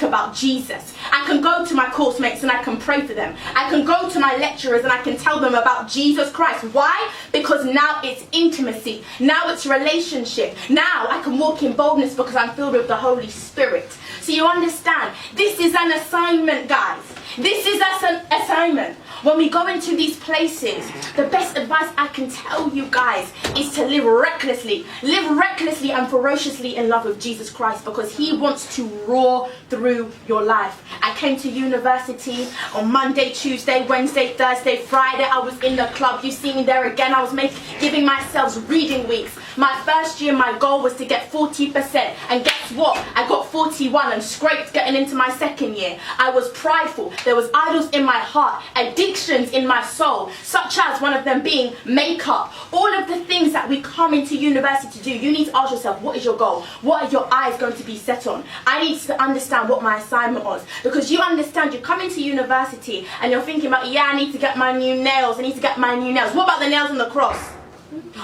about Jesus. I can go to my course mates and I can pray for them. I can go to my lecturers and I can tell them about Jesus Christ. Why? Because now it's intimacy. Now it's relationship. Now I can walk in boldness because I'm filled with the Holy Spirit. So you understand, this is an assignment, guys. This is an assignment. When we go into these places, the best advice I can tell you guys is to live recklessly. Live recklessly and ferociously in love with Jesus Christ, because he wants to roar through your life. I came to university on Monday, Tuesday, Wednesday, Thursday, Friday. I was in the club. You see me there again. I was giving myself reading weeks. My first year, my goal was to get 40%. And guess what? I got 41 and scraped getting into my second year. I was prideful. There was idols in my heart, addictions in my soul, such as one of them being makeup. All of the things that we come into university to do, you need to ask yourself, what is your goal? What are your eyes going to be set on? I need to understand what my assignment was. Because you understand, you come into university and you're thinking about, yeah, I need to get my new nails. I need to get my new nails. What about the nails on the cross?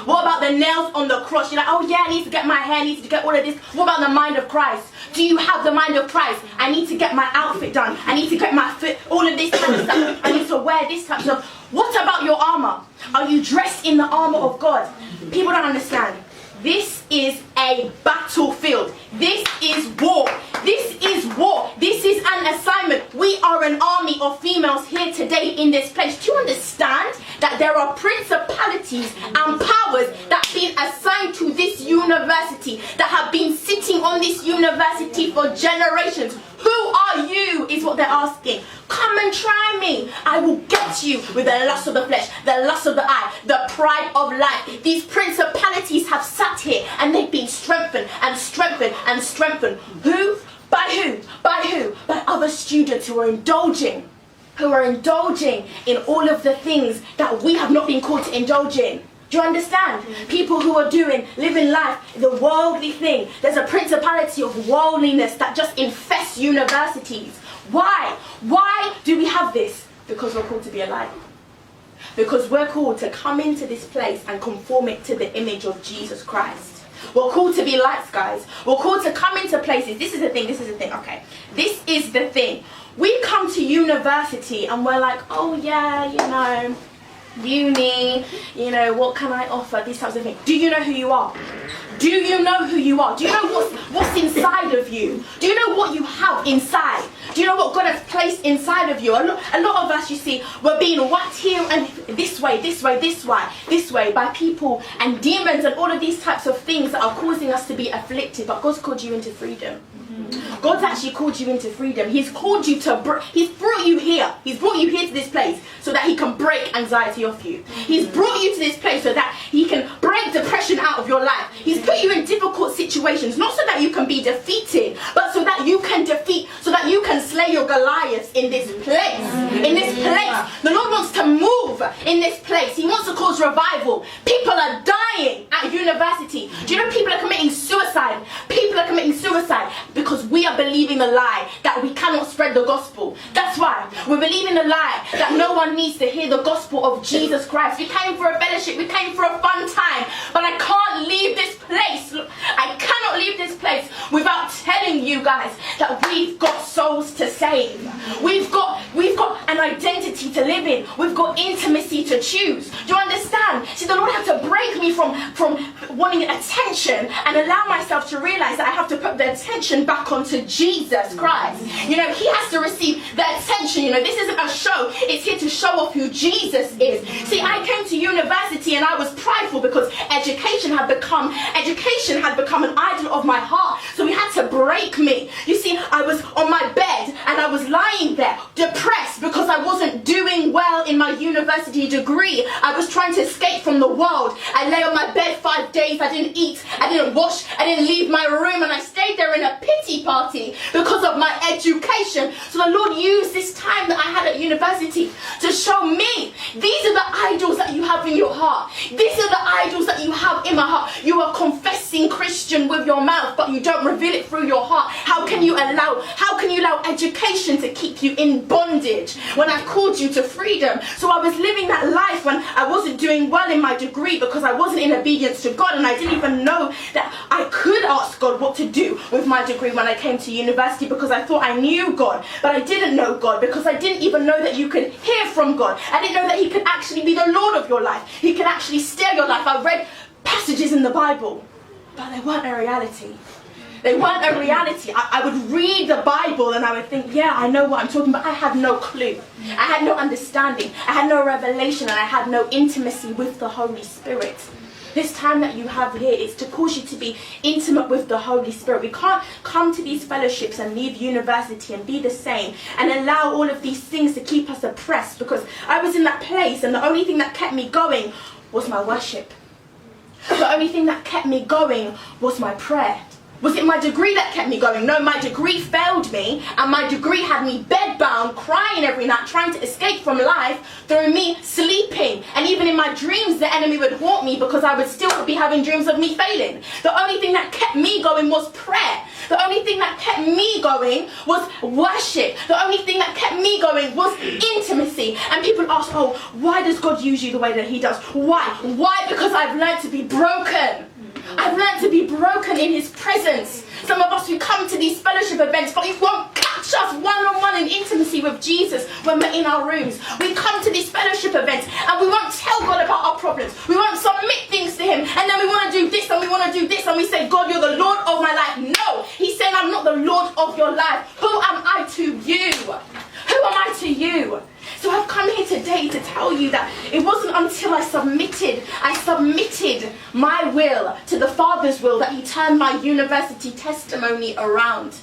What about the nails on the cross? You're like, oh yeah, I need to get my hair, I need to get all of this. What about the mind of Christ? Do you have the mind of Christ? I need to get my outfit done. I need to get my fit, all of this type of stuff. I need to wear this type of stuff. What about your armor? Are you dressed in the armor of God? People don't understand. This is a battlefield. This is war. This is war. This is an assignment. We are an army of females here today in this place. Do you understand that there are principalities and powers that have been assigned to this university, that have been sitting on this university for generations? Who are you is what they're asking. Come and try me. I will get you with the lust of the flesh, the lust of the eye, the pride of life. These principalities have sat here and they've been strengthened and strengthened and strengthened. Who? By who? By who? By other students who are indulging in all of the things that we have not been called to indulge in. Do you understand? People who are living life, the worldly thing. There's a principality of worldliness that just infests universities. Why? Why do we have this? Because we're called to be a light. Because we're called to come into this place and conform it to the image of Jesus Christ. We're called to be lights, guys. We're called to come into places. This is the thing, okay. This is the thing. We come to university and we're like, oh yeah, you know, uni, you know, what can I offer? These types of things. Do you know who you are? Do you know who you are? Do you know what's inside of you? Do you know what you have inside? Do you know what God has placed inside of you? A lot of us, you see, we're being whacked here and this way by people and demons and all of these types of things that are causing us to be afflicted. But God's called you into freedom. God's actually called you into freedom. He's called you to, he's brought you here. He's brought you here to this place so that he can break anxiety off you. He's brought you to this place so that he can break depression out of your life. He's put you in difficult situations, not so that you can be defeated, but so that you can slay your Goliaths in this place. In this place. The Lord wants to move in this place. He wants to cause revival. People are dying at university. Do you know people are committing suicide? People are committing suicide because we are believing the lie that we cannot spread the gospel. That's why we're believing the lie that no one needs to hear the gospel of Jesus Christ. We came for a fellowship, we came for a fun time, but I can't leave this place. I cannot leave this place without telling you guys that we've got souls to save. We've got an identity to live in. We've got intimacy to choose. Do you understand? See, the Lord had to break me from wanting attention and allow myself to realize that I have to put the attention back onto Jesus Christ. You know, he has to receive the attention. You know, this isn't a show. It's here to show off who Jesus is. See, I came to university and I was prideful because education had become an idol of my heart. So he had to break me. You see, I was on my bed and I was lying there depressed because I wasn't doing well in my university degree. I was trying to escape from the world. I lay on my bed 5 days. I didn't eat. I didn't wash. I didn't leave my room, and I stayed there in a pity party because of my education. So the Lord used this time that I had at university to show me, these are the idols that you have in your heart. These are the idols that you have in my heart. You are confessing Christian with your mouth, but you don't reveal it through your heart. How can you allow education to keep you in bondage when I've called you to freedom? So I was living that life when I wasn't doing well in my degree because I wasn't in obedience to God, and I didn't even know that I could ask God what to do with my degree when I came to university because I thought I I knew God, but I didn't know God because I didn't even know that you could hear from God. I didn't know that he could actually be the Lord of your life. He can actually steer your life. I read passages in the Bible, but they weren't a reality. They weren't a reality. I would read the Bible and I would think, yeah, I know what I'm talking about. I had no clue. I had no understanding. I had no revelation, and I had no intimacy with the Holy Spirit. This time that you have here is to cause you to be intimate with the Holy Spirit. We can't come to these fellowships and leave university and be the same and allow all of these things to keep us oppressed, because I was in that place and the only thing that kept me going was my worship. The only thing that kept me going was my prayer. Was it my degree that kept me going? No, my degree failed me, and my degree had me bedbound, crying every night, trying to escape from life through me sleeping. And even in my dreams, the enemy would haunt me because I would still be having dreams of me failing. The only thing that kept me going was prayer. The only thing that kept me going was worship. The only thing that kept me going was intimacy. And people ask, oh, why does God use you the way that he does? Why? Why? Because I've learned to be broken. I've learned to be broken in his presence. Some of us who come to these fellowship events, but you won't catch us one-on-one in intimacy with Jesus when we're in our rooms. We come to these fellowship events and we won't tell God about our problems. We won't submit things to him, and then we want to do this and we want to do this, and we say, God, you're the Lord of my life. No, he's saying, I'm not the Lord of your life. Who am I to you? Who am I to you? So I've come here today to tell you that it wasn't until I submitted my will to the Father's will that he turned my university testimony around.